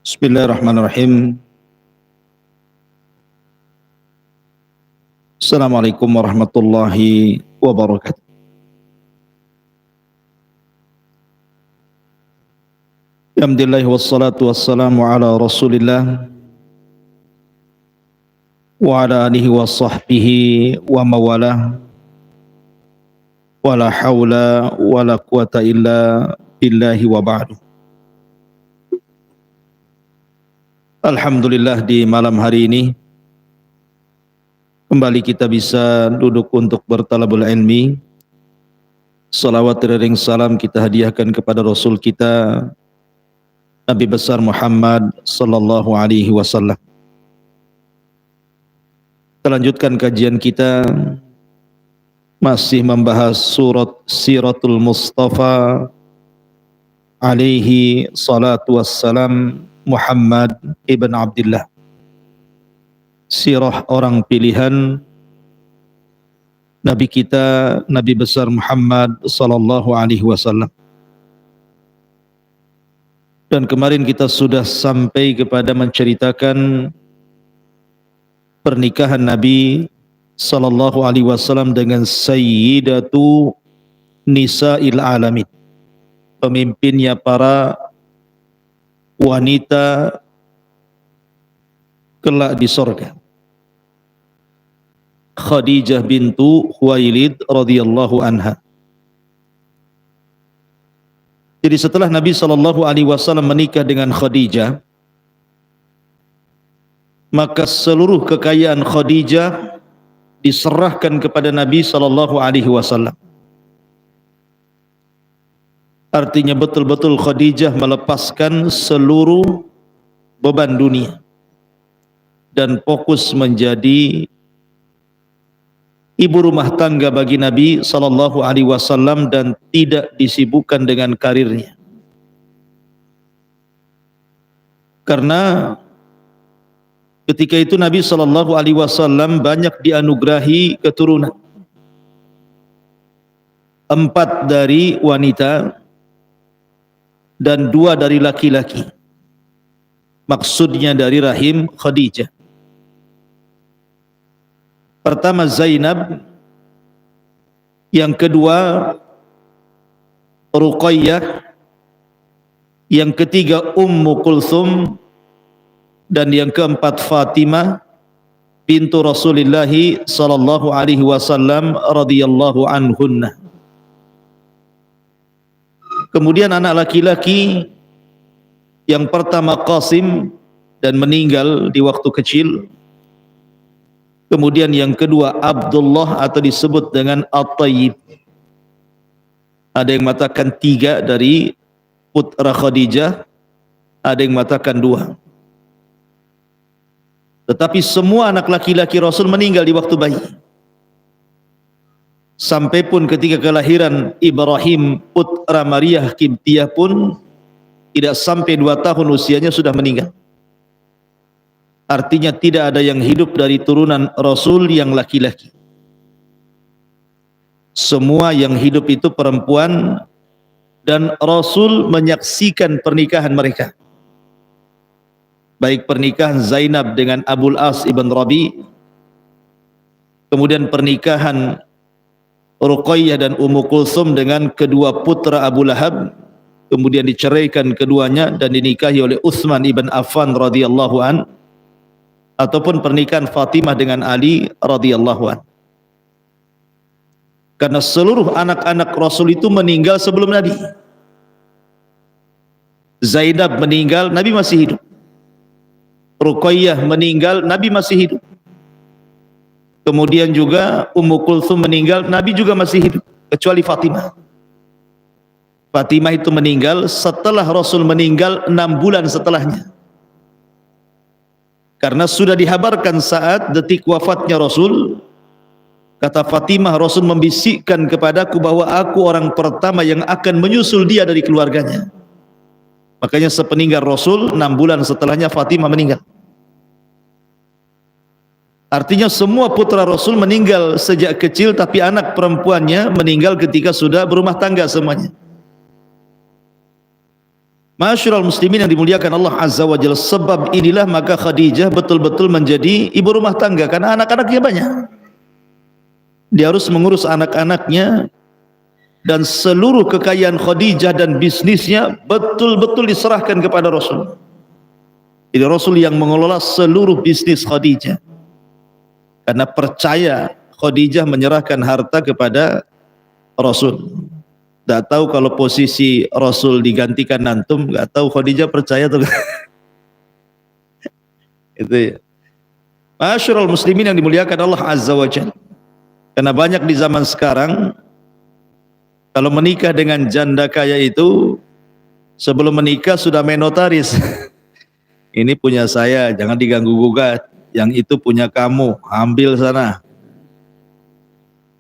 Bismillahirrahmanirrahim. Assalamualaikum warahmatullahi wabarakatuh. Alhamdulillah wassalatu wassalamu ala Rasulillah wa ala alihi wa sahbihi wa mawalah. Wala hawla wala quwata illa billahi wa ba'du. Alhamdulillah di malam hari ini kembali kita bisa duduk untuk bertalabul ilmi. Salawat dan salam kita hadiahkan kepada Rasul kita Nabi besar Muhammad sallallahu alaihi wasallam. Kita lanjutkan kajian kita masih membahas surat Siratul Mustafa alaihi salatu wassalam, Muhammad ibn Abdullah, sirah orang pilihan Nabi kita, Nabi besar Muhammad sallallahu alaihi wasallam. Dan kemarin kita sudah sampai kepada menceritakan pernikahan Nabi sallallahu alaihi wasallam dengan Sayyidatu Nisa'il Alamin, pemimpinnya para wanita kelak di sorga, Khadijah bintu Khuwailid radhiyallahu anha. Jadi setelah Nabi sallallahu alaihi wasallam menikah dengan Khadijah, maka seluruh kekayaan Khadijah diserahkan kepada Nabi sallallahu alaihi wasallam. Artinya betul-betul Khadijah melepaskan seluruh beban dunia dan fokus menjadi ibu rumah tangga bagi Nabi sallallahu alaihi wasallam dan tidak disibukkan dengan karirnya. Karena ketika itu Nabi sallallahu alaihi wasallam banyak dianugerahi keturunan. 4 dari wanita dan 2 dari laki-laki, maksudnya dari rahim Khadijah. Pertama Zainab, yang kedua Ruqayyah, yang ketiga Ummu Kulthum, dan yang keempat Fatimah bintu Rasulullah sallallahu alaihi wasallam radhiyallahu anhunna. Kemudian anak laki-laki yang pertama Qasim dan meninggal di waktu kecil. Kemudian yang kedua Abdullah atau disebut dengan At-Tayyib. Ada yang mengatakan 3 dari putra Khadijah, ada yang mengatakan 2. Tetapi semua anak laki-laki Rasul meninggal di waktu bayi. Sampai pun ketika kelahiran Ibrahim putra Maryah Qibtiyah pun tidak sampai 2 tahun usianya sudah meninggal. Artinya tidak ada yang hidup dari turunan Rasul yang laki-laki. Semua yang hidup itu perempuan, dan Rasul menyaksikan pernikahan mereka. Baik pernikahan Zainab dengan Abul As ibn Rabi, kemudian pernikahan Ruqayyah dan Ummu Kulthum dengan kedua putra Abu Lahab, kemudian diceraikan keduanya dan dinikahi oleh Utsman ibn Affan radhiyallahu an, ataupun pernikahan Fatimah dengan Ali radhiyallahu an. Karena seluruh anak-anak Rasul itu meninggal sebelum Nabi. Zainab meninggal, Nabi masih hidup. Ruqayyah meninggal, Nabi masih hidup. Kemudian juga Ummu Kulthum meninggal, Nabi juga masih hidup, kecuali Fatimah. Fatimah itu meninggal setelah Rasul meninggal 6 bulan setelahnya. Karena sudah dihabarkan saat detik wafatnya Rasul, kata Fatimah, Rasul membisikkan kepadaku bahwa aku orang pertama yang akan menyusul dia dari keluarganya. Makanya sepeninggal Rasul 6 bulan setelahnya Fatimah meninggal. Artinya semua putra Rasul meninggal sejak kecil, tapi anak perempuannya meninggal ketika sudah berumah tangga semuanya. Ma'asyiral muslimin yang dimuliakan Allah Azza wa Jalla, sebab inilah maka Khadijah betul-betul menjadi ibu rumah tangga karena anak-anaknya banyak. Dia harus mengurus anak-anaknya, dan seluruh kekayaan Khadijah dan bisnisnya betul-betul diserahkan kepada Rasul. Jadi Rasul yang mengelola seluruh bisnis Khadijah, karena percaya Khadijah menyerahkan harta kepada Rasul. Tidak tahu kalau posisi Rasul digantikan antum, nggak tahu Khadijah percaya atau enggak. Itu ya. Ma'asyiral muslimin yang dimuliakan Allah Azza wa Jalla. Karena banyak di zaman sekarang kalau menikah dengan janda kaya itu sebelum menikah sudah main notaris. Ini punya saya, jangan diganggu gugat. Yang itu punya kamu, ambil sana.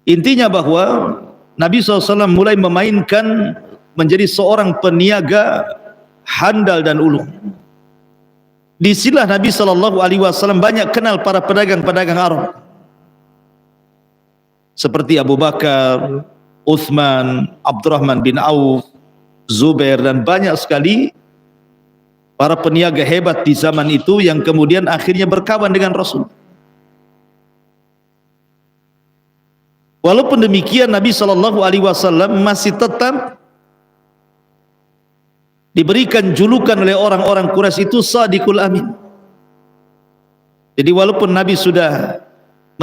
Intinya bahwa Nabi SAW mulai memainkan menjadi seorang peniaga handal dan ulung. Disinilah Nabi SAW banyak kenal para pedagang-pedagang Arab, seperti Abu Bakar, Uthman, Abdurrahman bin Auf, Zubair, dan banyak sekali para peniaga hebat di zaman itu yang kemudian akhirnya berkawan dengan Rasul. Walaupun demikian Nabi SAW masih tetap diberikan julukan oleh orang-orang Quraisy itu Sadiqul Amin. Jadi walaupun Nabi sudah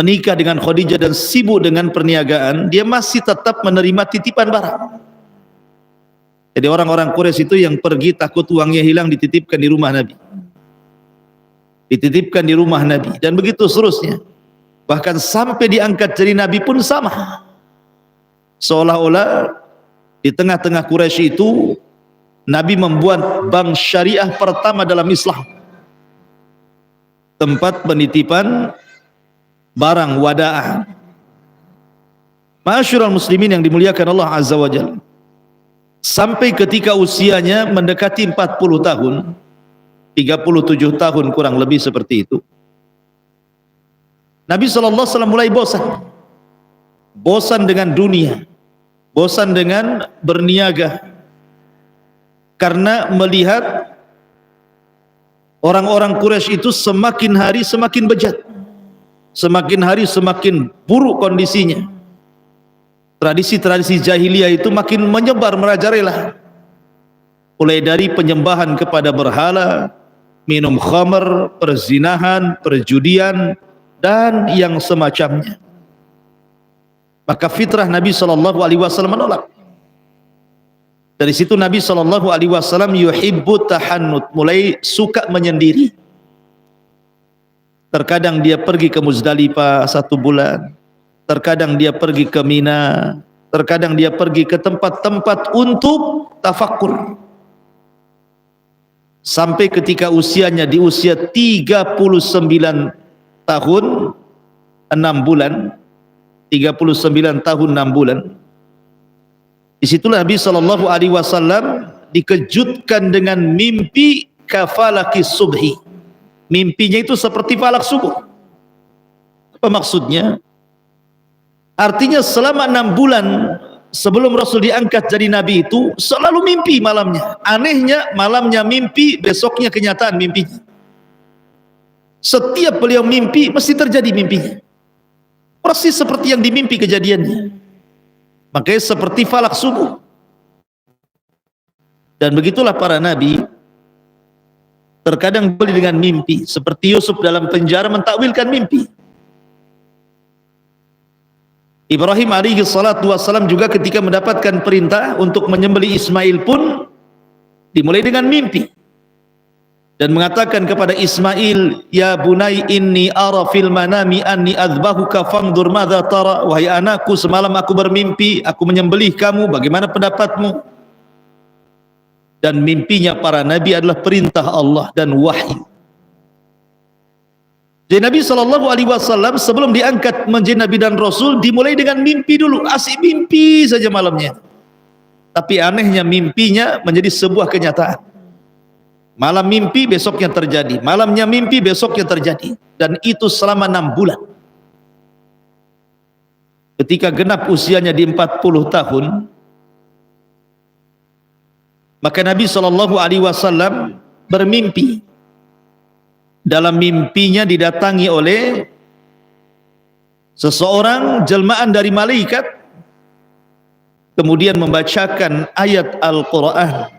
menikah dengan Khadijah dan sibuk dengan perniagaan, dia masih tetap menerima titipan barang. Jadi orang-orang Quraisy itu yang pergi takut uangnya hilang dititipkan di rumah Nabi, dititipkan di rumah Nabi, dan begitu seterusnya. Bahkan sampai diangkat jadi Nabi pun sama. Seolah-olah di tengah-tengah Quraisy itu Nabi membuat bank syariah pertama dalam Islam, tempat penitipan barang wada'ah. Ma'asyiral muslimin yang dimuliakan Allah Azza wa Jalla, sampai ketika usianya mendekati 40 tahun, 37 tahun kurang lebih seperti itu, Nabi SAW mulai bosan dengan dunia, bosan dengan berniaga, karena melihat orang-orang Quraisy itu semakin hari semakin bejat, semakin hari semakin buruk kondisinya. Tradisi-tradisi jahiliyah itu makin menyebar merajalela, mulai dari penyembahan kepada berhala, minum khamr, perzinahan, perjudian, dan yang semacamnya. Maka fitrah Nabi SAW menolak. Dari situ Nabi SAW yuhibbu tahannut, mulai suka menyendiri. Terkadang dia pergi ke Muzdalifah 1 bulan, terkadang dia pergi ke Mina, terkadang dia pergi ke tempat-tempat untuk tafakkur. Sampai ketika usianya di usia 39 tahun 6 bulan, 39 tahun 6 bulan, disitulah Nabi SAW dikejutkan dengan mimpi kafalaki subhi. Mimpinya itu seperti falak subuh. Apa maksudnya? Artinya selama 6 bulan sebelum Rasul diangkat jadi Nabi itu selalu mimpi malamnya. Anehnya malamnya mimpi, besoknya kenyataan mimpinya. Setiap beliau mimpi mesti terjadi mimpinya, persis seperti yang dimimpi kejadiannya. Makanya seperti falak subuh. Dan begitulah para nabi, terkadang beli dengan mimpi, seperti Yusuf dalam penjara mentakwilkan mimpi. Ibrahim alaihi salatu wassalam juga ketika mendapatkan perintah untuk menyembelih Ismail pun dimulai dengan mimpi, dan mengatakan kepada Ismail, ya bunai inni ara fil manami anni adzbahuka fangdur madza tara. Wahai anakku, semalam aku bermimpi aku menyembelih kamu, bagaimana pendapatmu? Dan mimpinya para nabi adalah perintah Allah dan wahyu. Jadi Nabi SAW sebelum diangkat menjadi Nabi dan Rasul dimulai dengan mimpi dulu, asik mimpi saja malamnya. Tapi anehnya mimpinya menjadi sebuah kenyataan. Malam mimpi, besoknya terjadi. Malamnya mimpi, besoknya terjadi. Dan itu selama 6 bulan. Ketika genap usianya di 40 tahun, Maka Nabi SAW bermimpi. Dalam mimpinya didatangi oleh seseorang jelmaan dari malaikat, kemudian membacakan ayat Al-Quran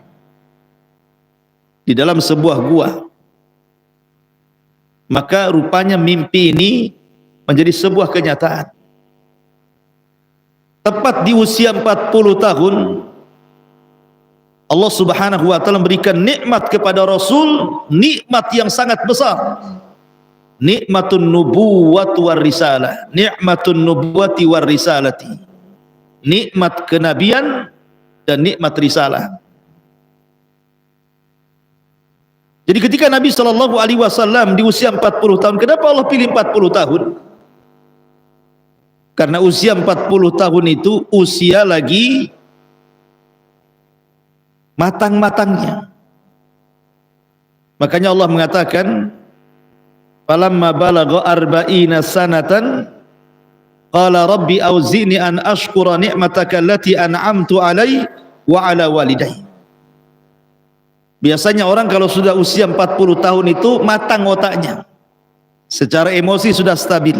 di dalam sebuah gua. Maka rupanya mimpi ini menjadi sebuah kenyataan. Tepat di usia 40 tahun Allah Subhanahu wa taala memberikan nikmat kepada Rasul, nikmat yang sangat besar. Nikmatun nubuwwati war risalah, nikmatun nubuwwati war risalati. Nikmat kenabian dan nikmat risalah. Jadi ketika Nabi SAW di usia 40 tahun, kenapa Allah pilih 40 tahun? Karena usia 40 tahun itu usia lagi matang-matangnya. Makanya Allah mengatakan, falamma balagha arba'ina sanatan qala rabbi auzi'ni an ashkura ni'mataka allati an'amtu 'alai wa 'ala walidayya. Biasanya orang kalau sudah usia 40 tahun itu matang otaknya, secara emosi sudah stabil,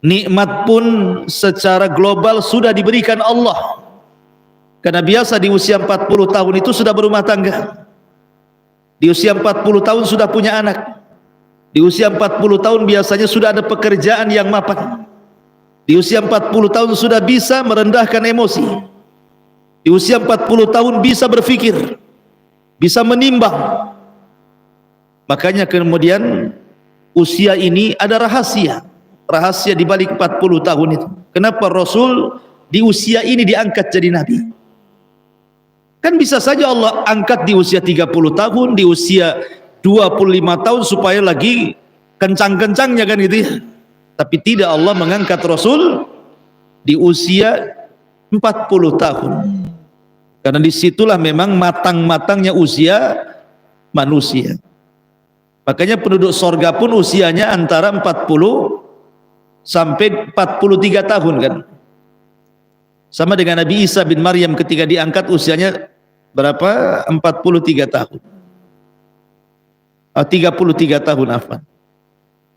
nikmat pun secara global sudah diberikan Allah. Karena biasa di usia 40 tahun itu sudah berumah tangga, di usia 40 tahun sudah punya anak, di usia 40 tahun biasanya sudah ada pekerjaan yang mapan, di usia 40 tahun sudah bisa merendahkan emosi, di usia 40 tahun bisa berfikir, bisa menimbang. Makanya kemudian usia ini ada rahasia di balik 40 tahun itu. Kenapa Rasul di usia ini diangkat jadi nabi? Kan bisa saja Allah angkat di usia 30 tahun, di usia 25 tahun supaya lagi kencang-kencangnya kan gitu ya. Tapi tidak, Allah mengangkat Rasul di usia 40 tahun. Karena disitulah memang matang-matangnya usia manusia. Makanya penduduk sorga pun usianya antara 40 sampai 43 tahun kan. Sama dengan Nabi Isa bin Maryam ketika diangkat usianya berapa? 43 tahun. 33 tahun afwan.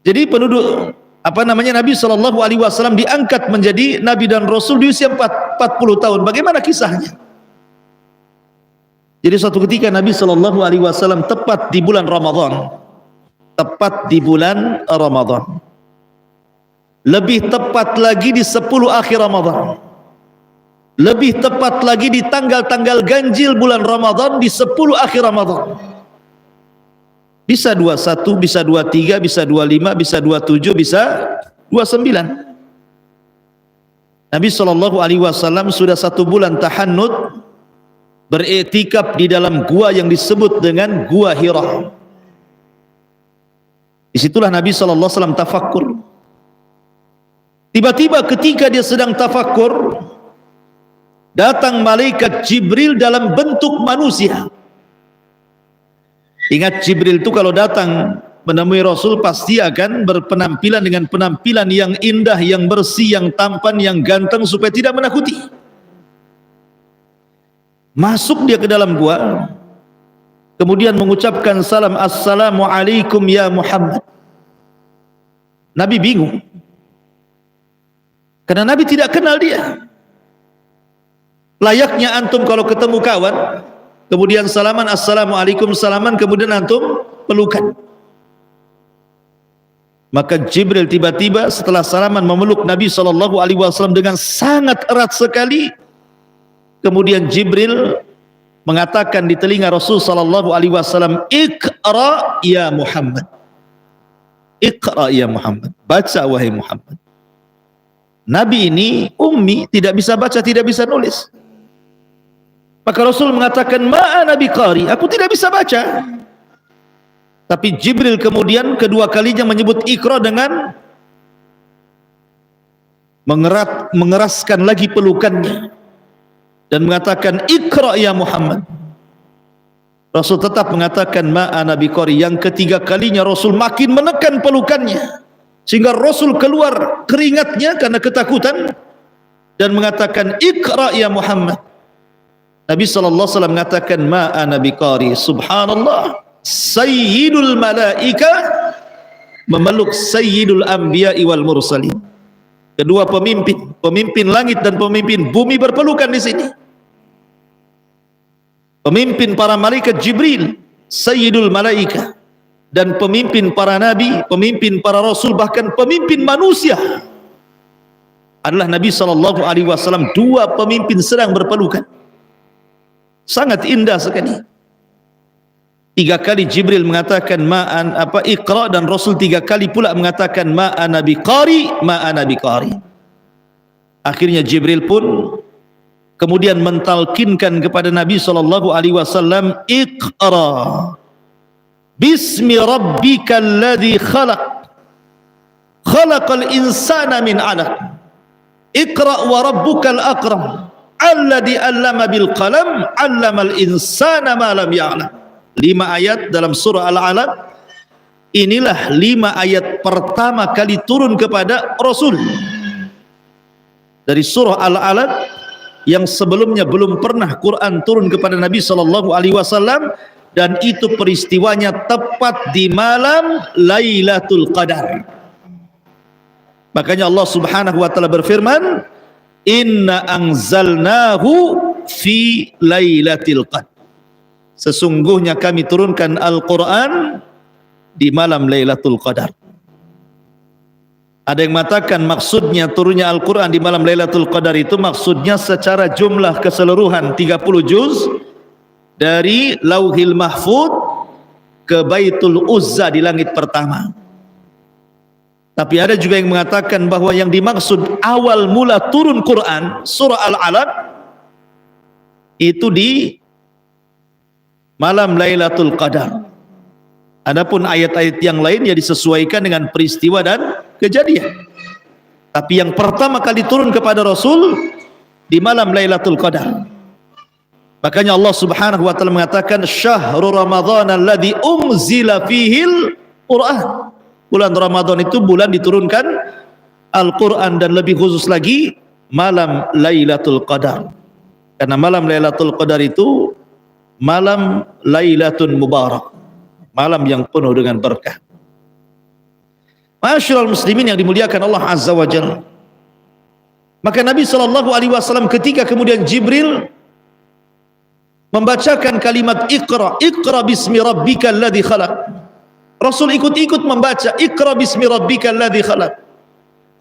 Jadi penduduk Nabi SAW diangkat menjadi Nabi dan Rasul di usia 40 tahun. Bagaimana kisahnya? Jadi suatu ketika Nabi SAW tepat di bulan Ramadan, lebih tepat lagi di 10 akhir Ramadan, lebih tepat lagi di tanggal-tanggal ganjil bulan Ramadan, di 10 akhir Ramadan. Bisa 21, bisa 23, bisa 25, bisa 27, bisa 29. Nabi SAW sudah 1 bulan tahannud, beriktikaf di dalam gua yang disebut dengan Gua Hira. Disitulah Nabi SAW tafakkur. Tiba-tiba ketika dia sedang tafakkur, datang malaikat Jibril dalam bentuk manusia. Ingat, Jibril itu kalau datang menemui Rasul pasti akan berpenampilan dengan penampilan yang indah, yang bersih, yang tampan, yang ganteng, supaya tidak menakuti. Masuk dia ke dalam gua, kemudian mengucapkan salam, assalamualaikum ya Muhammad. Nabi bingung, karena Nabi tidak kenal dia. Layaknya antum kalau ketemu kawan, kemudian salaman, assalamualaikum, salaman, kemudian antum pelukan. Maka Jibril tiba-tiba setelah salaman memeluk Nabi SAW dengan sangat erat sekali. Kemudian Jibril mengatakan di telinga Rasul SAW, Iqra ya Muhammad, Iqra ya Muhammad, baca wahai Muhammad. Nabi ini ummi, tidak bisa baca, tidak bisa nulis. Maka Rasul mengatakan, ma'a nabi qari, aku tidak bisa baca. Tapi Jibril kemudian kedua kalinya menyebut Iqra dengan mengeraskan lagi pelukannya dan mengatakan, Iqra ya Muhammad. Rasul tetap mengatakan, ma'a nabi qari. Yang ketiga kalinya Rasul makin menekan pelukannya, sehingga Rasul keluar keringatnya karena ketakutan dan mengatakan, Iqra ya Muhammad. Nabi SAW mengatakan ma ana biqari. Subhanallah, sayyidul malaika memeluk sayyidul anbiya'i wal mursalin. Kedua pemimpin, pemimpin langit dan pemimpin bumi berpelukan di sini. Pemimpin para malaikat Jibril, sayyidul malaika, dan pemimpin para nabi, pemimpin para rasul, bahkan pemimpin manusia adalah Nabi SAW. Dua pemimpin sedang berpelukan. Sangat indah sekali. 3 kali Jibril mengatakan ma'an Iqra, dan Rasul 3 kali pula mengatakan ma'ana biqari, ma'ana biqari. Akhirnya Jibril pun kemudian mentalkinkan kepada Nabi SAW, Iqra bismi rabbikal ladzi khalaq, khalaqal insana min 'alaq, Iqra wa rabbukal akram, alladzi 'allama bil qalam, 'allamal insana ma lam ya'lam. 5 ayat dalam surah Al-Alaq. Inilah 5 ayat pertama kali turun kepada Rasul dari surah Al-Alaq, yang sebelumnya belum pernah Quran turun kepada Nabi SAW, dan itu peristiwanya tepat di malam Lailatul Qadar. Makanya Allah Subhanahu wa taala berfirman, inna anzalnahu fi lailatul qadar. Sesungguhnya kami turunkan Al-Quran di malam Lailatul Qadar. Ada yang mengatakan maksudnya turunnya Al-Quran di malam Lailatul Qadar itu maksudnya secara jumlah keseluruhan 30 juz dari Lauhil Mahfud ke Baitul Uzza di langit pertama. Tapi ada juga yang mengatakan bahwa yang dimaksud awal mula turun Quran surah Al-Alaq itu di malam Lailatul Qadar. Adapun ayat-ayat yang lain ya disesuaikan dengan peristiwa dan kejadian. Tapi yang pertama kali turun kepada Rasul di malam Lailatul Qadar. Makanya Allah Subhanahu wa taala mengatakan syahrul ramadhan alladzi unzila fihil Quran. Bulan Ramadan itu bulan diturunkan Al-Quran, dan lebih khusus lagi malam Lailatul Qadar. Karena malam Lailatul Qadar itu malam Lailatun Mubarak, malam yang penuh dengan berkah. Ma'asyiral muslimin yang dimuliakan Allah Azza wa Jalla. Maka Nabi SAW ketika kemudian Jibril membacakan kalimat Iqra, Iqra bismi rabbikal ladzi khalaq, Rasul ikut-ikut membaca Iqra bismi rabbikal ladzi khalaq,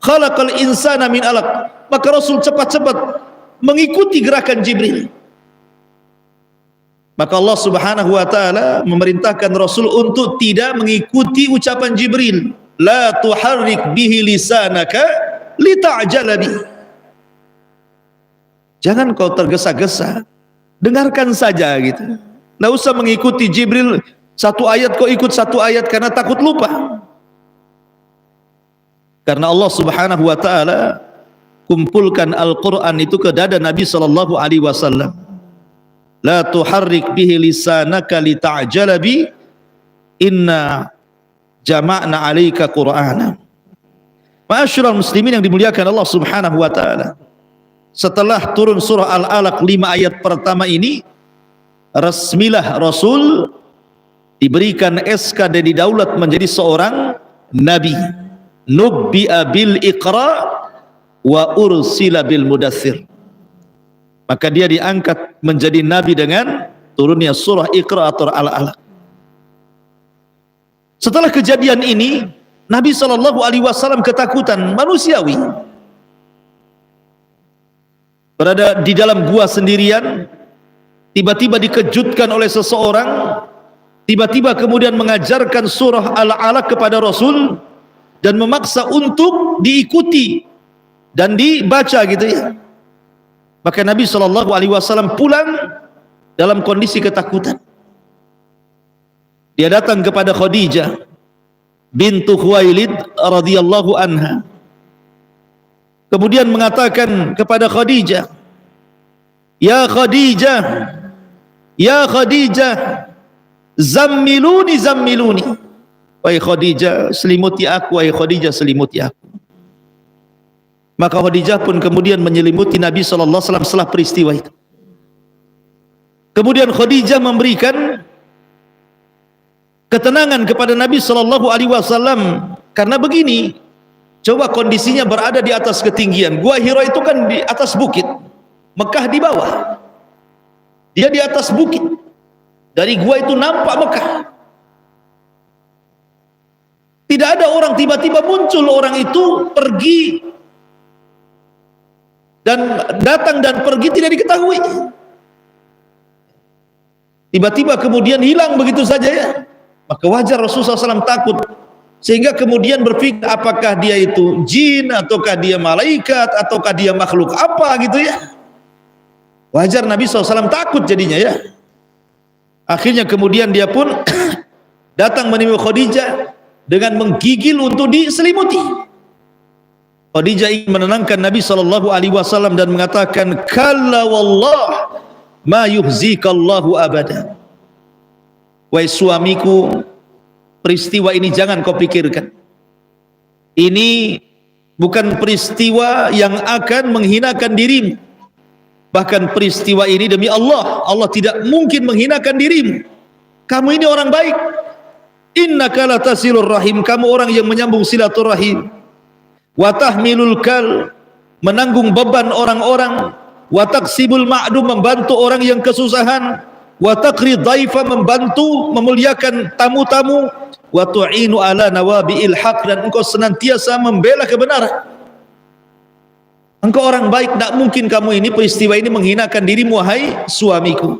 khalaqal insana min 'alaq. Maka Rasul cepat-cepat mengikuti gerakan Jibril. Maka Allah Subhanahu wa taala memerintahkan Rasul untuk tidak mengikuti ucapan Jibril, la tuharrik bihi lisanaka lita'jala bi. Jangan kau tergesa-gesa, dengarkan saja gitu. Enggak usah mengikuti Jibril, satu ayat kau ikut satu ayat karena takut lupa. Karena Allah Subhanahu wa taala kumpulkan Al-Qur'an itu ke dada Nabi sallallahu alaihi wasallam. La tuharrik bihi lisanaka lita'jala bi, inna jama'na 'alaika Qur'ana. Ma'asyiral muslimin yang dimuliakan Allah Subhanahu wa taala. Setelah turun surah Al-Alaq 5 ayat pertama ini, resmilah Rasul diberikan SK dan didaulat menjadi seorang nabi. Nubbi'a bil Iqra wa ursila bil Mudaththir. Maka dia diangkat menjadi nabi dengan turunnya surah Iqra atau Al-Alaq. Setelah kejadian ini, Nabi SAW ketakutan manusiawi. Berada di dalam gua sendirian, tiba-tiba dikejutkan oleh seseorang, tiba-tiba kemudian mengajarkan surah Al-Alaq kepada Rasul dan memaksa untuk diikuti dan dibaca gitu ya. Maka Nabi SAW pulang dalam kondisi ketakutan. Dia datang kepada Khadijah bintu Khuwailid radhiyallahu anha. Kemudian mengatakan kepada Khadijah, ya Khadijah, ya Khadijah, zammiluni, zammiluni. Wahai Khadijah, selimuti aku, wahai Khadijah, selimuti aku. Maka Khadijah pun kemudian menyelimuti Nabi SAW setelah peristiwa itu. Kemudian Khadijah memberikan ketenangan kepada Nabi sallallahu alaihi wasallam karena begini, coba kondisinya berada di atas ketinggian. Gua Hira itu kan di atas bukit, Mekah di bawah. Dia di atas bukit. Dari gua itu nampak Mekah. Tidak ada orang, tiba-tiba muncul orang itu pergi dan datang dan pergi tidak diketahui. Tiba-tiba kemudian hilang begitu saja ya. Maka wajar Rasulullah SAW takut, sehingga kemudian berpikir apakah dia itu jin, ataukah dia malaikat, ataukah dia makhluk apa gitu ya. Wajar Nabi SAW takut jadinya ya. Akhirnya kemudian dia pun datang menemui Khadijah dengan menggigil untuk diselimuti. Khadijah ingin menenangkan Nabi SAW dan mengatakan, kalla wallah ma yuhzikallahu abada. Wahai suamiku, peristiwa ini jangan kau pikirkan. Ini bukan peristiwa yang akan menghinakan dirimu. Bahkan peristiwa ini demi Allah, Allah tidak mungkin menghinakan dirimu. Kamu ini orang baik. Innaka latasilur rahim, kamu orang yang menyambung silaturahim. Wa tahmilul kal, menanggung beban orang-orang. Wa taksibul ma'dum, membantu orang yang kesusahan. Wa taqri dhaifa, membantu memuliakan tamu-tamu. Wa tu'inu ala nawabi'il haq, dan engkau senantiasa membela kebenaran. Engkau orang baik, tak mungkin kamu ini peristiwa ini menghinakan dirimu wahai suamiku.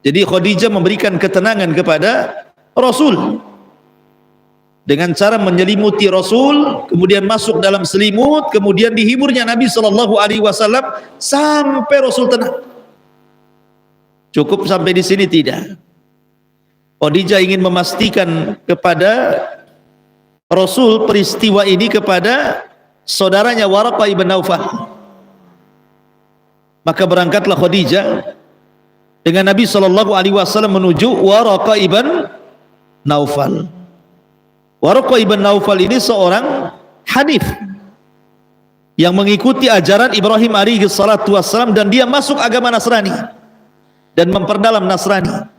Jadi Khadijah memberikan ketenangan kepada Rasul dengan cara menyelimuti Rasul, kemudian masuk dalam selimut, kemudian dihiburnya Nabi sallallahu alaihi wasallam sampai Rasul tenang. Cukup sampai di sini? Tidak. Khadijah ingin memastikan kepada Rasul peristiwa ini kepada saudaranya Waraqah ibn Naufal. Maka berangkatlah Khadijah dengan Nabi sallallahu alaihi wasallam menuju Waraqah ibn Naufal. Waraqah ibn Naufal ini seorang Hanif yang mengikuti ajaran Ibrahim alaihi salatu wassalam, dan dia masuk agama Nasrani dan memperdalam Nasrani,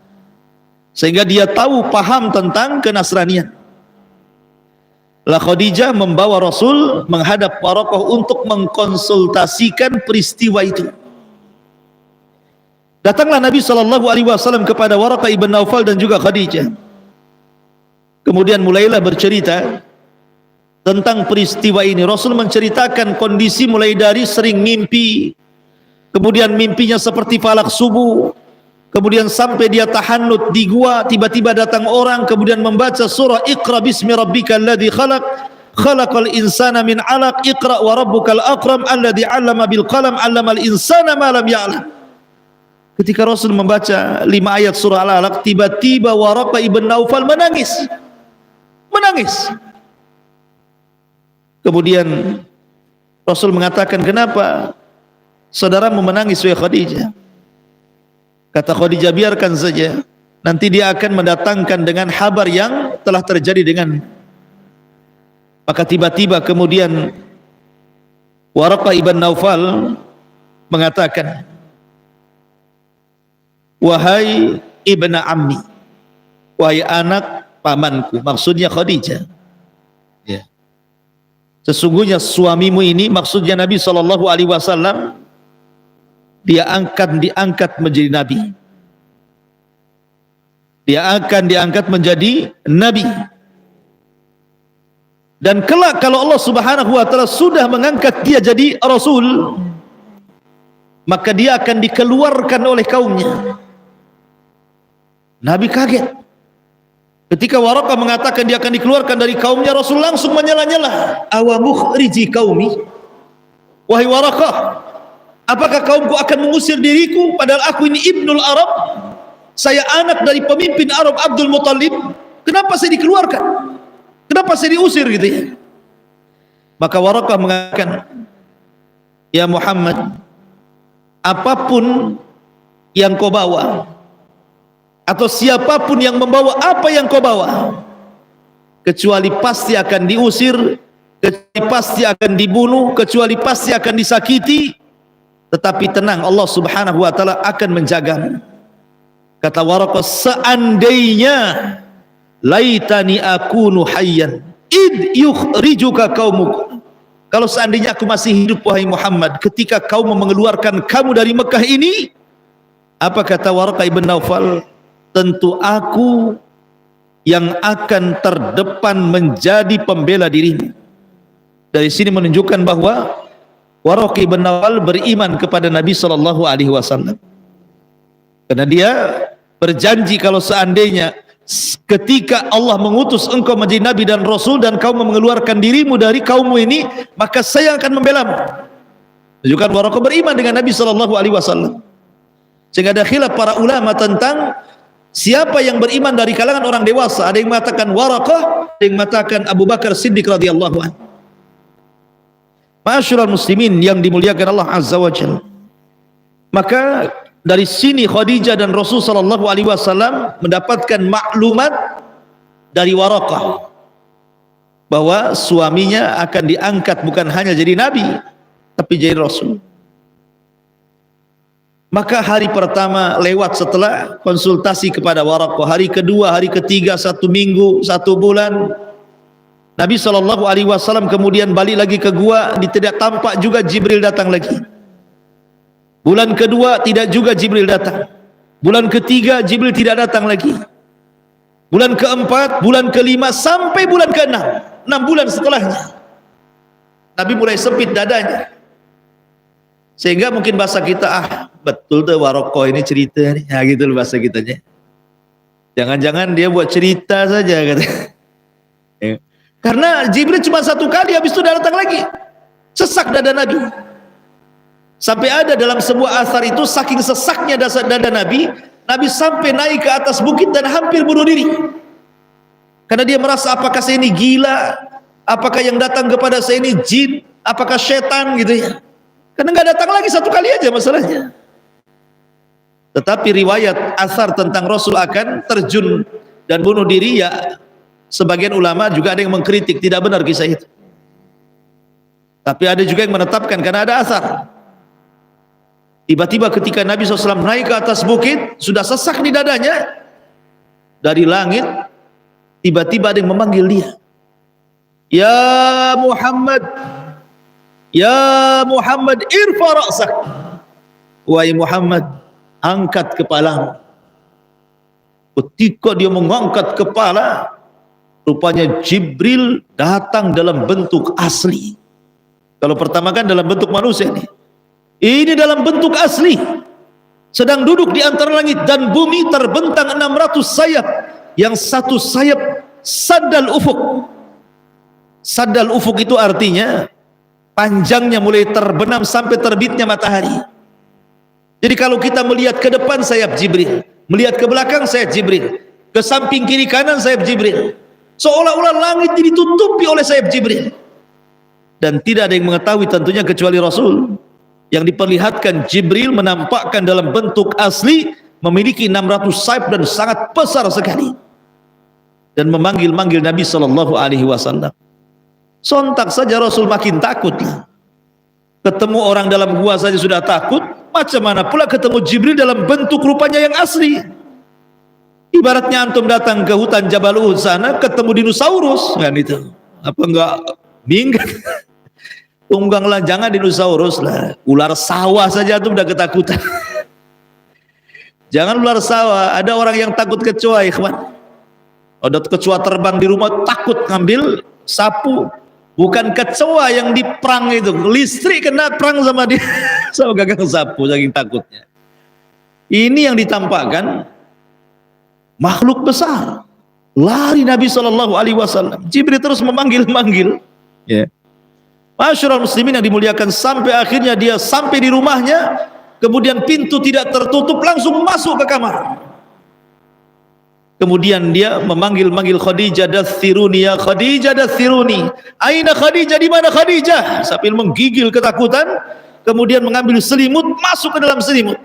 sehingga dia tahu, paham tentang kenasranian. La Khadijah membawa Rasul menghadap Waraqah untuk mengkonsultasikan peristiwa itu. Datanglah Nabi sallallahu alaihi wasallam kepada Waraqah ibn Naufal dan juga Khadijah. Kemudian mulailah bercerita tentang peristiwa ini. Rasul menceritakan kondisi mulai dari sering mimpi, kemudian mimpinya seperti falak subuh, kemudian sampai dia tahannut di gua, tiba-tiba datang orang kemudian membaca surah Iqra bismi rabbikal ladzi khalaq, khalaqal insana min 'alaq, Iqra wa rabbukal akram alladzi 'allama bil qalam 'allamal insana ma lam ya'lam. Ketika Rasul membaca 5 ayat surah Al-Alaq, tiba-tiba Waraqah ibn Naufal menangis. Kemudian Rasul mengatakan, kenapa saudaramu menangis wahai Khadijah? Kata Khadijah, biarkan saja, nanti dia akan mendatangkan dengan kabar yang telah terjadi dengan. Maka tiba-tiba kemudian Waraqah ibn Naufal mengatakan, wahai ibna ammi, wahai anak pamanku, maksudnya Khadijah ya. Sesungguhnya suamimu ini, maksudnya Nabi sallallahu alaihi wasallam, dia akan diangkat menjadi nabi. Dia akan diangkat menjadi nabi. Dan kelak kalau Allah Subhanahu wa taala sudah mengangkat dia jadi rasul, maka dia akan dikeluarkan oleh kaumnya. Nabi kaget ketika Waraqah mengatakan dia akan dikeluarkan dari kaumnya. Rasul langsung menyela-nyela, awa mukhriji qaumi, wahai Waraqah, apakah kaumku akan mengusir diriku padahal aku ini ibnul Arab, saya anak dari pemimpin Arab Abdul Muttalib, kenapa saya dikeluarkan, kenapa saya diusir gitu ya. Maka Waraqah mengatakan, ya Muhammad, apapun yang kau bawa, atau siapapun yang membawa apa yang kau bawa, kecuali pasti akan diusir, kecuali pasti akan dibunuh, kecuali pasti akan disakiti. Tetapi tenang, Allah Subhanahu wa taala akan menjagamu. Kata Waraqah, seandainya laitani akunu hayyan id yukhrijuka qaumuk. Kalau seandainya aku masih hidup wahai Muhammad ketika kaum mengeluarkan kamu dari Mekah ini, apa kata Waraqah ibn Naufal? Tentu aku yang akan terdepan menjadi pembela dirimu. Dari sini menunjukkan bahwa Waraqah ibn Naufal beriman kepada Nabi SAW, karena dia berjanji kalau seandainya ketika Allah mengutus engkau menjadi Nabi dan Rasul dan kau mengeluarkan dirimu dari kaummu ini, maka saya akan membelamu. Menunjukkan Waraqah beriman dengan Nabi SAW. Sehingga ada khilaf para ulama tentang siapa yang beriman dari kalangan orang dewasa. Ada yang mengatakan Waraqah, ada yang mengatakan Abu Bakar Siddiq radhiyallahu anhu. Ma'asyiral muslimin yang dimuliakan Allah Azza wa Jalla. Maka dari sini Khadijah dan Rasul sallallahu alaihi wasallam mendapatkan maklumat dari Waraqah bahwa suaminya akan diangkat bukan hanya jadi nabi tapi jadi rasul. Maka hari pertama lewat setelah konsultasi kepada Waraqah, hari kedua, hari ketiga, 1 minggu, 1 bulan. Nabi SAW kemudian balik lagi ke gua, tidak tampak juga Jibril datang lagi. Bulan kedua tidak juga Jibril datang. Bulan ketiga Jibril tidak datang lagi. Bulan keempat, bulan kelima, sampai bulan keenam, 6 bulan setelahnya Nabi mulai sempit dadanya. Sehingga mungkin bahasa kita, betul tuh Waraqah ini cerita nih, nah, gitu loh bahasa kitanya. Jangan-jangan dia buat cerita saja kata. Karena Jibril cuma 1 kali, habis itu datang lagi, sesak dada Nabi. Sampai ada dalam sebuah asar itu, saking sesaknya dada Nabi, Nabi sampai naik ke atas bukit dan hampir bunuh diri. Karena dia merasa, apakah saya ini gila? Apakah yang datang kepada saya ini jin? Apakah setan gitu ya? Karena nggak datang lagi 1 kali aja masalahnya. Tetapi riwayat asar tentang Rasul akan terjun dan bunuh diri, ya sebagian ulama juga ada yang mengkritik, tidak benar kisah itu. Tapi ada juga yang menetapkan karena ada asar. Tiba-tiba ketika Nabi SAW naik ke atas bukit, sudah sesak di dadanya, dari langit tiba-tiba ada yang memanggil dia, ya Muhammad, ya Muhammad, irfa ra'sak. Wahai Muhammad, angkat kepalamu. Ketika dia mengangkat kepala, rupanya Jibril datang dalam bentuk asli. Kalau pertama kan dalam bentuk manusia nih, ini dalam bentuk asli, sedang duduk di antara langit dan bumi, terbentang 600 sayap, yang 1 sayap saddal ufuk. Saddal ufuk itu artinya panjangnya mulai terbenam sampai terbitnya matahari. Jadi kalau kita melihat ke depan, sayap Jibril, melihat ke belakang, sayap Jibril, ke samping kiri kanan, sayap Jibril, seolah-olah langit ditutupi oleh sayap Jibril. Dan tidak ada yang mengetahui tentunya kecuali Rasul. Yang diperlihatkan Jibril menampakkan dalam bentuk asli, memiliki 600 sayap dan sangat besar sekali, dan memanggil-manggil Nabi SAW. Sontak saja Rasul makin takut. Ketemu orang dalam gua saja sudah takut, macam mana pula ketemu Jibril dalam bentuk rupanya yang asli. Ibaratnya antum datang ke hutan Jabal Uhud sana, ketemu dinosaurus, kan itu. Apa enggak minggat? Tungganglah, jangan dinosaurus lah, ular sawah saja tuh udah ketakutan. Jangan ular sawah, ada orang yang takut kecoa, ikhwan. Ada kecoa terbang di rumah, takut ngambil sapu. Bukan kecoa yang diperang itu, listrik kena perang sama dia, sama gagang sapu saking takutnya. Ini yang ditampakkan makhluk besar. Lari Nabi SAW. Jibril terus memanggil-manggil. Ya. Masyarul muslimin yang dimuliakan, sampai akhirnya dia sampai di rumahnya, kemudian pintu tidak tertutup, langsung masuk ke kamar. Kemudian dia memanggil-manggil Khadijah, dathiruni ya Khadijah, dathiruni. Aina Khadijah, di mana Khadijah? Sambil menggigil ketakutan, kemudian mengambil selimut, masuk ke dalam selimut.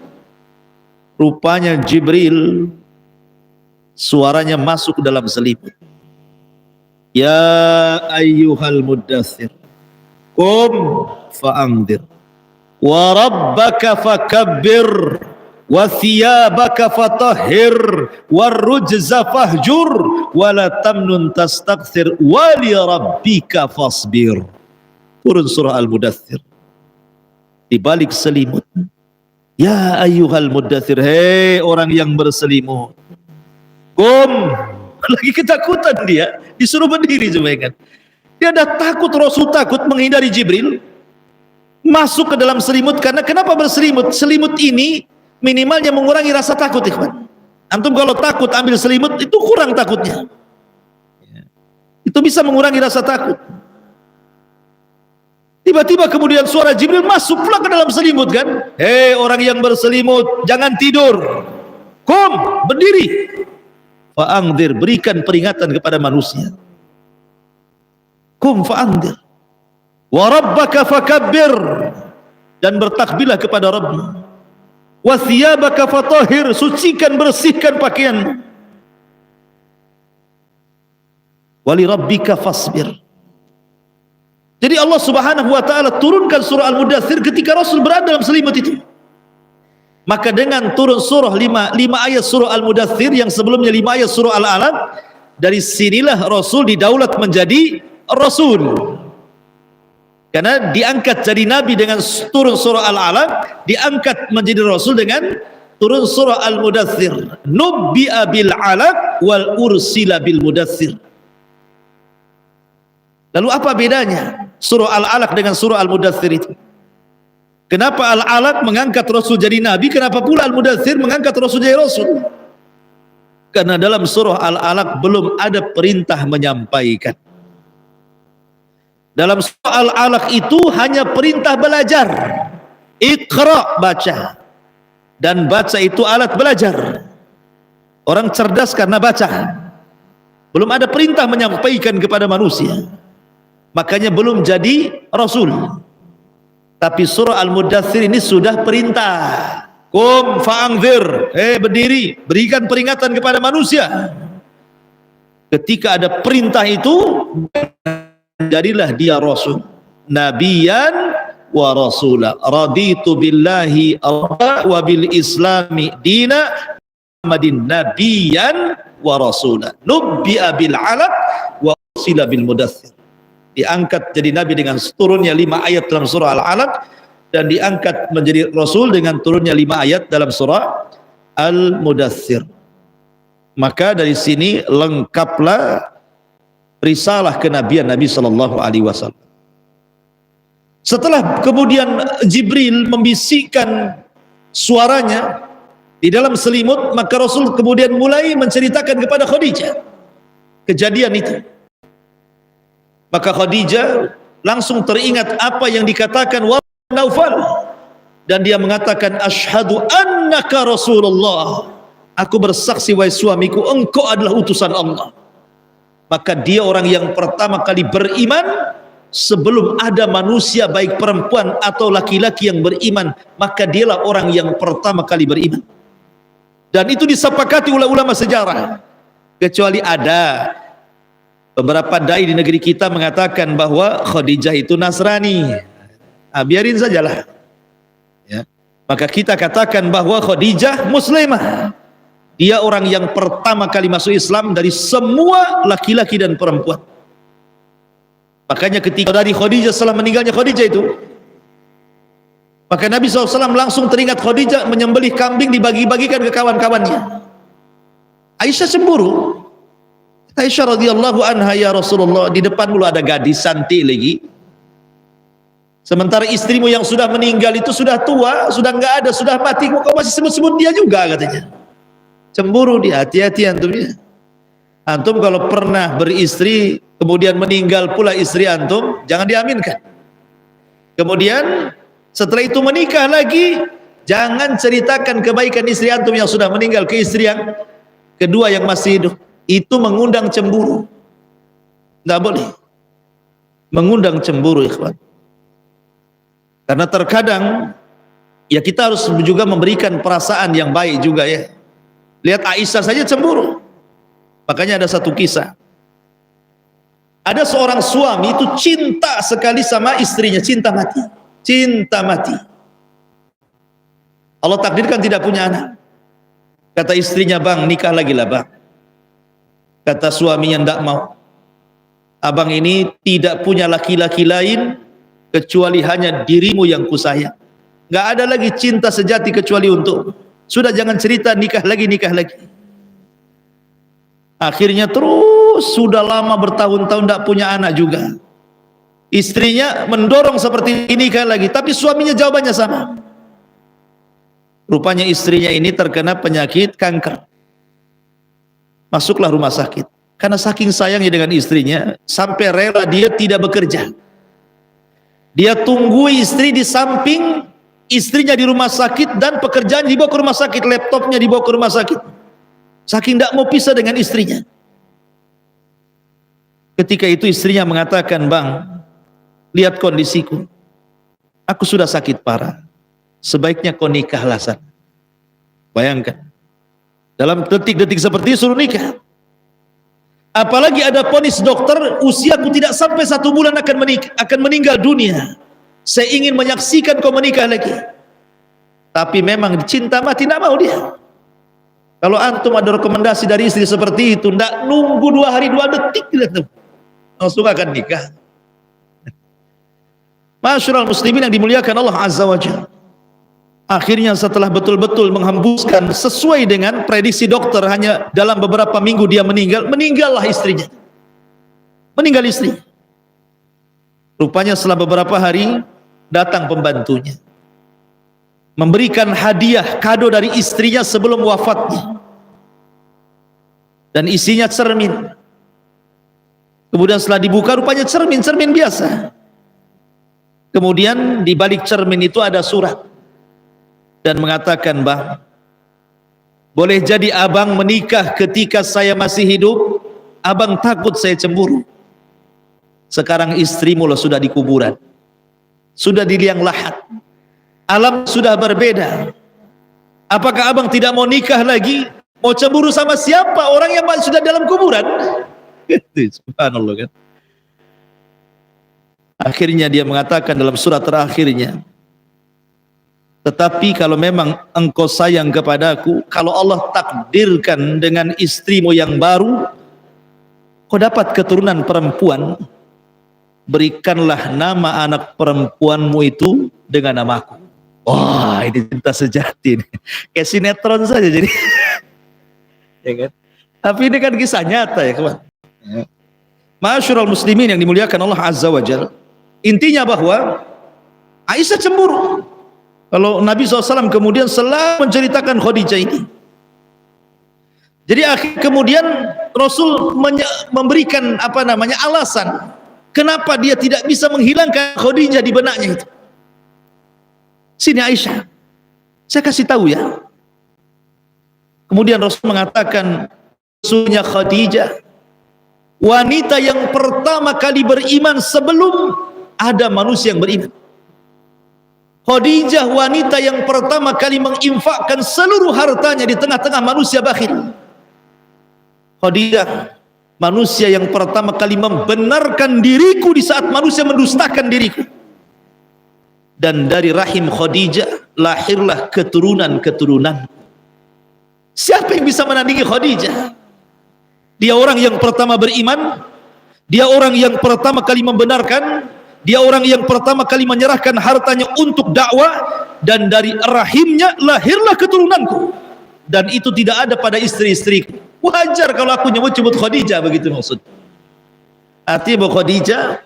Rupanya Jibril, suaranya masuk ke dalam selimut. Ya ayyuhal muddathir, qum fa'andir, wa rabbaka fakabbir, wa thiyabaka fatahhir warrujza fahjur wala tamnun tastakthir wa li rabbika fasbir. Turun surah Al-Mudaththir. Di balik selimut, ya ayyuhal mudaththir, hei orang yang berselimut, qum. Lagi ketakutan dia, disuruh berdiri coba kan. Dia ada takut, Rasul takut menghindari Jibril masuk ke dalam selimut. Karena kenapa berselimut? Selimut ini minimalnya mengurangi rasa takut, ikhwan. Antum kalau takut ambil selimut itu kurang takutnya, itu bisa mengurangi rasa takut. Tiba-tiba kemudian suara Jibril masuk pula ke dalam selimut kan. Hei orang yang berselimut, jangan tidur, qum, berdiri. Fa'angdir, berikan peringatan kepada manusia. Qum fa'angdir. Wa rabbaka fakabbir, dan bertakbirlah kepada Rabbmu. Wa thiyabaka fatahhir, sucikan, bersihkan pakaian. Wa li rabbika fasbir. Jadi Allah Subhanahu wa taala turunkan surah Al-Mudaththir ketika Rasul berada dalam selimut itu. Maka dengan turun surah 5 ayat surah Al-Mudaththir yang sebelumnya 5 ayat surah Al-Alaq, dari sinilah Rasul didaulat menjadi Rasul. Karena diangkat jadi Nabi dengan turun surah Al-Alaq, diangkat menjadi Rasul dengan turun surah Al-Mudaththir. Nubbi'a bil 'alaq wal ursila bil mudaththir. Lalu apa bedanya surah Al-Alaq dengan surah Al-Mudaththir itu? Kenapa Al-Alaq mengangkat Rasul jadi Nabi, kenapa pula Al-Mudaththir mengangkat Rasul jadi Rasul? Karena dalam surah Al-Alaq belum ada perintah menyampaikan. Dalam surah Al-Alaq itu hanya perintah belajar. Iqra, baca. Dan baca itu alat belajar. Orang cerdas karena baca. Belum ada perintah menyampaikan kepada manusia. Makanya belum jadi Rasul. Tapi surah Al-Mudaththir ini sudah perintah. Qum fa'angzir, berdiri, berikan peringatan kepada manusia. Ketika ada perintah itu, jadilah dia Rasul. Nabiyan wa rasula. Raditu billahi wa bil islami dina Muhammadin nabiyan wa rasula. Nubbi'a bil 'alaq wa ursila bil mudaththir. Diangkat jadi Nabi dengan turunnya 5 ayat dalam surah Al-Alaq, dan diangkat menjadi Rasul dengan turunnya 5 ayat dalam surah Al-Mudaththir. Maka dari sini lengkaplah risalah kenabian Nabi sallallahu alaihi wasallam. Setelah kemudian Jibril membisikkan suaranya di dalam selimut, maka Rasul kemudian mulai menceritakan kepada Khadijah kejadian itu. Maka Khadijah langsung teringat apa yang dikatakan wa Naufal, dan dia mengatakan asyhadu annaka Rasulullah. Aku bersaksi wahai suamiku, engkau adalah utusan Allah. Maka dia orang yang pertama kali beriman sebelum ada manusia baik perempuan atau laki-laki yang beriman, maka dialah orang yang pertama kali beriman. Dan itu disepakati oleh ulama sejarah. Kecuali ada beberapa dai di negeri kita mengatakan bahwa Khadijah itu Nasrani. Biarin sajalah. Ya. Maka kita katakan bahwa Khadijah Muslimah. Dia orang yang pertama kali masuk Islam dari semua laki-laki dan perempuan. Makanya ketika dari Khadijah, setelah meninggalnya Khadijah itu, maka Nabi SAW langsung teringat Khadijah menyembelih kambing, dibagi-bagikan ke kawan-kawannya. Aisyah cemburu. Aisyah radhiyallahu anha, ya Rasulullah, di depan mulu ada gadis cantik lagi, sementara istrimu yang sudah meninggal itu sudah tua, sudah nggak ada, sudah mati, kok masih sebut-sebut dia juga, katanya. Cemburu dia. Hati-hati antum ya. Antum kalau pernah beristri kemudian meninggal pula istri antum, jangan diaminkan. Kemudian setelah itu menikah lagi, jangan ceritakan kebaikan istri antum yang sudah meninggal ke istri yang kedua yang masih hidup. Itu mengundang cemburu. Tidak boleh mengundang cemburu, ikhwan. Karena terkadang ya kita harus juga memberikan perasaan yang baik juga ya. Lihat Aisyah saja cemburu. Makanya ada satu kisah. Ada seorang suami itu cinta sekali sama istrinya, cinta mati. Cinta mati. Allah takdirkan tidak punya anak. Kata istrinya, bang nikah lagi lah bang. Kata suaminya, ndak mau. Abang ini tidak punya laki-laki lain kecuali hanya dirimu yang kusayang. Nggak ada lagi cinta sejati kecuali untuk. Sudah jangan cerita nikah lagi, nikah lagi. Akhirnya terus sudah lama bertahun-tahun tidak punya anak juga. Istrinya mendorong seperti ini nikah lagi, tapi suaminya jawabannya sama. Rupanya istrinya ini terkena penyakit kanker. Masuklah rumah sakit. Karena saking sayangnya dengan istrinya, sampai rela dia tidak bekerja. Dia tunggu istri di samping, istrinya di rumah sakit, dan pekerjaan dibawa ke rumah sakit, laptopnya dibawa ke rumah sakit. Saking tidak mau pisah dengan istrinya. Ketika itu istrinya mengatakan, bang, lihat kondisiku. Aku sudah sakit parah. Sebaiknya kau nikahlah sana. Bayangkan. Dalam detik-detik seperti itu suruh nikah. Apalagi ada vonis dokter, usiaku tidak sampai 1 bulan akan meninggal dunia. Saya ingin menyaksikan kau menikah lagi. Tapi memang cinta mati tidak mau dia. Kalau antum ada rekomendasi dari istri seperti itu, tidak nunggu 2 hari 2 detik, langsung akan nikah. Masyarul muslimin yang dimuliakan Allah Azza wa Jalla. Akhirnya setelah betul-betul menghembuskan sesuai dengan prediksi dokter, hanya dalam beberapa minggu dia meninggal. Meninggallah istrinya. Meninggal istri. Rupanya setelah beberapa hari datang pembantunya, memberikan hadiah kado dari istrinya sebelum wafatnya, dan isinya cermin. Kemudian setelah dibuka, rupanya cermin biasa. Kemudian di balik cermin itu ada surat dan mengatakan, bang, boleh jadi abang menikah ketika saya masih hidup, abang takut saya cemburu. Sekarang istrimu loh sudah di kuburan, sudah di liang lahat, alam sudah berbeda. Apakah abang tidak mau nikah lagi? Mau cemburu sama siapa? Orang yang sudah dalam kuburan. Subhanallah kan. Akhirnya dia mengatakan dalam surat terakhirnya, tetapi kalau memang engkau sayang kepadaku, kalau Allah takdirkan dengan istrimu yang baru, kau dapat keturunan perempuan, berikanlah nama anak perempuanmu itu dengan namaku. Wah, ini cinta sejati nih. Kayak sinetron saja jadi. Ya kan? Tapi ini kan kisah nyata ya kawan. Masyarul muslimin yang dimuliakan Allah Azza wa Jalla. Intinya bahwa Aisyah cemburu kalau Nabi SAW kemudian selalu menceritakan Khadijah ini. Jadi kemudian Rasul memberikan alasan kenapa dia tidak bisa menghilangkan Khadijah di benaknya itu. Sini Aisyah, saya kasih tahu ya. Kemudian Rasul mengatakan, sesungguhnya Khadijah wanita yang pertama kali beriman sebelum ada manusia yang beriman. Khadijah wanita yang pertama kali menginfakkan seluruh hartanya di tengah-tengah manusia bakhil. Khadijah manusia yang pertama kali membenarkan diriku di saat manusia mendustakan diriku. Dan dari rahim Khadijah lahirlah keturunan-keturunan. Siapa yang bisa menandingi Khadijah? Dia orang yang pertama beriman, dia orang yang pertama kali membenarkan, dia orang yang pertama kali menyerahkan hartanya untuk dakwah, dan dari rahimnya lahirlah keturunanku. Dan itu tidak ada pada istri-istriku. Wajar kalau aku nyebut Khadijah, begitu maksud. Artinya bahwa Khadijah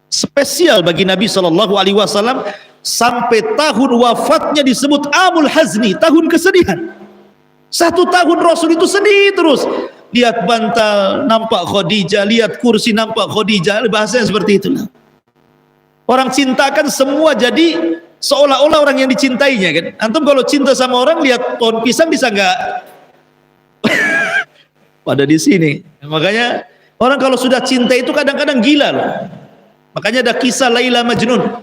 spesial bagi Nabi SAW sampai tahun wafatnya disebut Amul Hazni, tahun kesedihan. 1 tahun Rasul itu sedih terus. Lihat bantal nampak Khadijah, lihat kursi nampak Khadijah, bahasanya seperti itulah. Orang cintakan semua jadi seolah-olah orang yang dicintainya kan. Antum kalau cinta sama orang lihat pohon pisang bisa nggak pada di sini. Makanya orang kalau sudah cinta itu kadang-kadang gila loh. Makanya ada kisah Laila Majnun.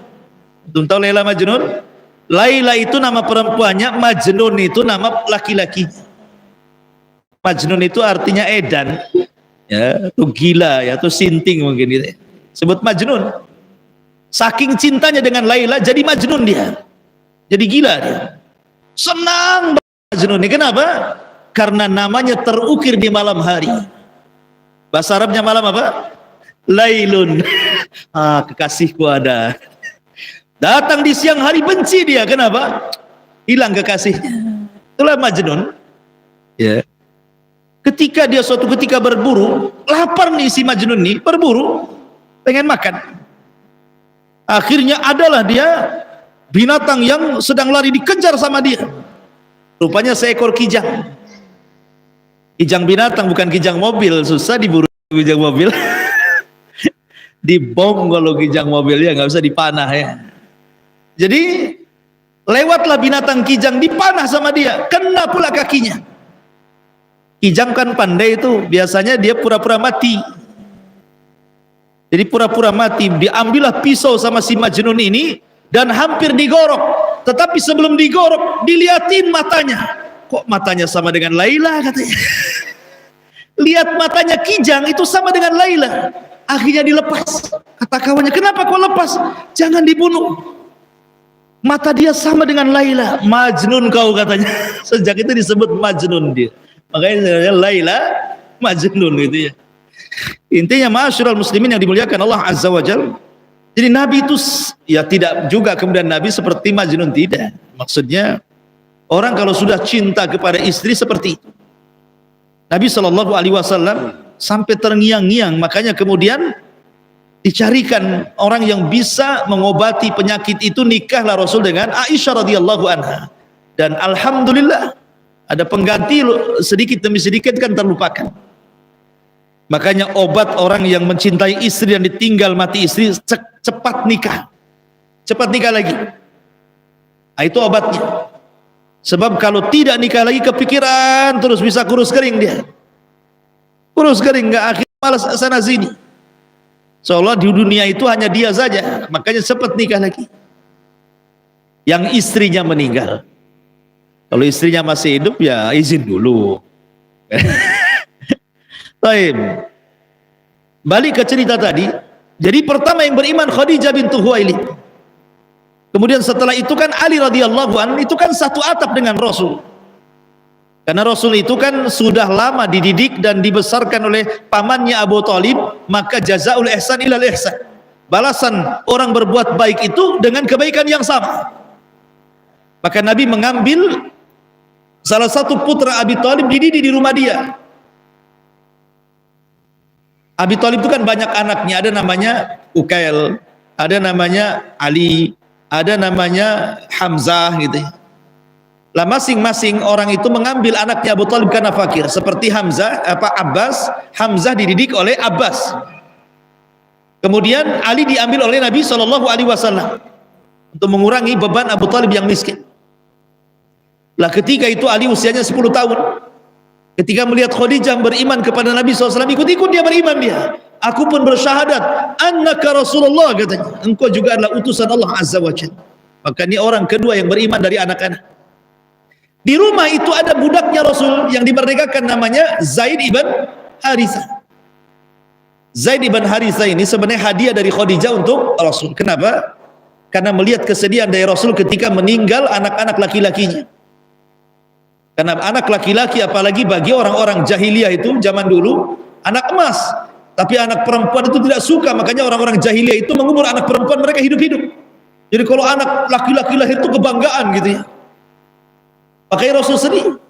Antum tahu Laila Majnun? Laila itu nama perempuannya, Majnun itu nama laki-laki. Majnun itu artinya edan, ya, itu gila, ya, itu sinting mungkin gitu. Sebut Majnun. Saking cintanya dengan Laila jadi Majnun dia, jadi gila dia. Senang Majnun ini. Kenapa? Karena namanya terukir di malam hari. Bahasa Arabnya malam apa? Lailun. Kekasihku ada. Datang di siang hari benci dia. Kenapa? Hilang kekasihnya. Itulah Majnun. Ya. Ketika dia suatu ketika berburu, lapar nih si Majnun nih, berburu, pengen makan. Akhirnya adalah dia binatang yang sedang lari dikejar sama dia. Rupanya seekor kijang. Kijang binatang, bukan kijang mobil. Susah diburu kijang mobil. Dibom kalau kijang mobil ya, nggak bisa dipanah ya. Jadi lewatlah binatang kijang, dipanah sama dia, kena pula kakinya. Kijang kan pandai itu, biasanya dia pura-pura mati. Jadi pura-pura mati, diambillah pisau sama si Majnun ini dan hampir digorok. Tetapi sebelum digorok, diliatin matanya. Kok matanya sama dengan Laila katanya. Lihat matanya kijang itu sama dengan Laila. Akhirnya dilepas. Kata kawannya, kenapa kau lepas? Jangan dibunuh. Mata dia sama dengan Laila. Majnun kau katanya. Sejak itu disebut Majnun dia. Makanya Laila Majnun gitu ya. Intinya ma'asyiral muslimin yang dimuliakan Allah Azza wa Jalla. Jadi Nabi itu ya tidak juga kemudian Nabi seperti Majnun, tidak. Maksudnya orang kalau sudah cinta kepada istri seperti itu. Nabi SAW sampai terngiang-ngiang, makanya kemudian dicarikan orang yang bisa mengobati penyakit itu. Nikahlah Rasul dengan Aisyah radhiyallahu anha. Dan alhamdulillah ada pengganti, sedikit demi sedikit kan terlupakan. Makanya obat orang yang mencintai istri dan ditinggal mati istri, cepat nikah. Cepat nikah lagi. Nah, itu obatnya. Sebab kalau tidak nikah lagi kepikiran terus, bisa kurus kering dia. Kurus kering, nggak, akhirnya malas sana sini. Seolah di dunia itu hanya dia saja. Makanya cepat nikah lagi. Yang istrinya meninggal. Kalau istrinya masih hidup ya izin dulu. Baik. Balik ke cerita tadi. Jadi pertama yang beriman Khadijah bintu Khuwailid. Kemudian setelah itu kan Ali radhiyallahu anhu, itu kan satu atap dengan Rasul. Karena Rasul itu kan sudah lama dididik dan dibesarkan oleh pamannya Abu Thalib, maka jazaul ihsan ilal ihsan. Balasan orang berbuat baik itu dengan kebaikan yang sama. Maka Nabi mengambil salah satu putra Abi Thalib, dididik di rumah dia. Abi Thalib itu kan banyak anaknya, ada namanya Ukail, ada namanya Ali, ada namanya Hamzah gitu. Lah masing-masing orang itu mengambil anaknya Abu Thalib karena fakir. Seperti Abbas, Hamzah dididik oleh Abbas. Kemudian Ali diambil oleh Nabi SAW untuk mengurangi beban Abu Thalib yang miskin. Lah ketika itu Ali usianya 10 tahun. Ketika melihat Khadijah beriman kepada Nabi SAW, ikut-ikut dia beriman dia. Aku pun bersyahadat, annaka Rasulullah, katanya. Engkau juga adalah utusan Allah Azza wa Jalla. Maka ini orang kedua yang beriman dari anak-anak. Di rumah itu ada budaknya Rasul yang dimerdekakan, namanya Zaid ibn Harithah. Zaid ibn Harithah ini sebenarnya hadiah dari Khadijah untuk Rasul. Kenapa? Karena melihat kesedihan dari Rasul ketika meninggal anak-anak laki-lakinya. Karena anak laki-laki, apalagi bagi orang-orang jahiliyah itu zaman dulu, anak emas. Tapi anak perempuan itu tidak suka, makanya orang-orang jahiliyah itu mengumur anak perempuan mereka hidup-hidup. Jadi kalau anak laki-laki lahir itu kebanggaan gitu ya. Makanya Rasul sedih.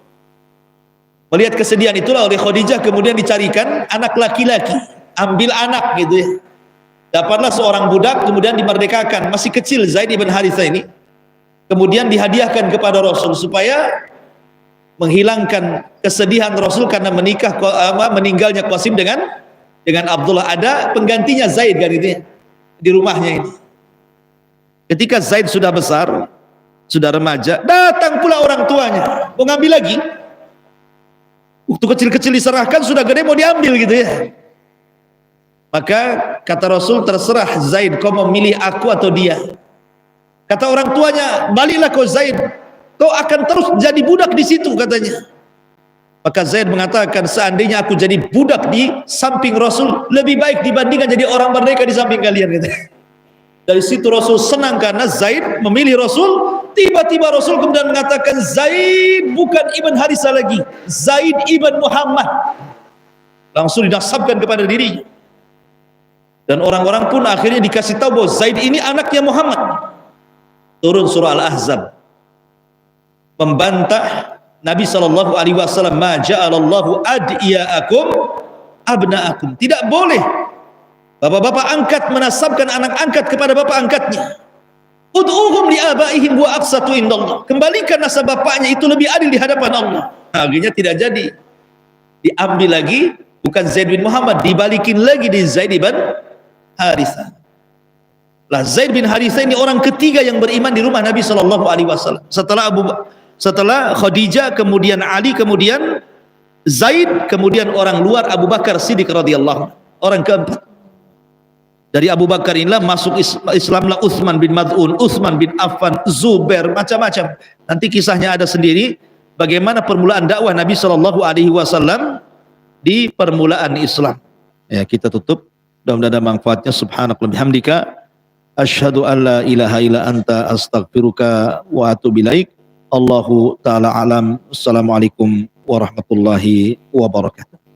Melihat kesedihan itulah oleh Khadijah kemudian dicarikan anak laki-laki, ambil anak gitu ya. Dapatlah seorang budak kemudian dimerdekakan, masih kecil Zaid ibn Harithah ini. Kemudian dihadiahkan kepada Rasul supaya menghilangkan kesedihan Rasul karena meninggalnya Qasim dengan Abdullah. Ada penggantinya Zaid kan itu ya, di rumahnya ini. Ketika Zaid sudah besar, sudah remaja, datang pula orang tuanya mau ngambil lagi. Waktu kecil-kecil diserahkan, sudah gede mau diambil gitu ya. Maka kata Rasul, terserah Zaid, kau mau milih aku atau dia. Kata orang tuanya, baliklah kau Zaid, kau akan terus jadi budak di situ katanya. Maka Zaid mengatakan, seandainya aku jadi budak di samping Rasul lebih baik dibandingkan jadi orang merdeka di samping kalian gitu. Dari situ Rasul senang karena Zaid memilih Rasul Tiba-tiba Rasul kemudian mengatakan, Zaid bukan Ibn Harisah lagi, Zaid Ibn Muhammad. Langsung dinasabkan kepada diri. Dan orang-orang pun akhirnya dikasih tahu bahwa Zaid ini anaknya Muhammad. Turun surah Al-Ahzab membantah Nabi SAW, ma ja'alallahu adiyaakum abnaakum. Tidak boleh bapak-bapak angkat menasabkan anak angkat kepada bapak angkatnya. Ud'uhum li'abaihim wa aqsatu indallah. Kembalikan nasab bapaknya, itu lebih adil di hadapan Allah. Akhirnya tidak jadi. Diambil lagi, bukan Zaid bin Muhammad, dibalikin lagi di Zaid bin Harithah. Lah Zaid bin Harithah ini orang ketiga yang beriman di rumah Nabi SAW. Setelah Khadijah, kemudian Ali, kemudian Zaid, kemudian orang luar Abu Bakar Siddiq radhiyallahu anhu. Orang keempat. Dari Abu Bakar inilah masuk Islamlah Utsman bin Mad'un, Utsman bin Affan, Zubair, macam-macam. Nanti kisahnya ada sendiri bagaimana permulaan dakwah Nabi SAW di permulaan Islam. Ya, kita tutup. Mudah-mudahan ada manfaatnya. Subhanakallahumma bihamdika asyhadu an la ilaha illa anta astaghfiruka wa atubu ilaik. Allahu taala alam. Assalamualaikum warahmatullahi wabarakatuh.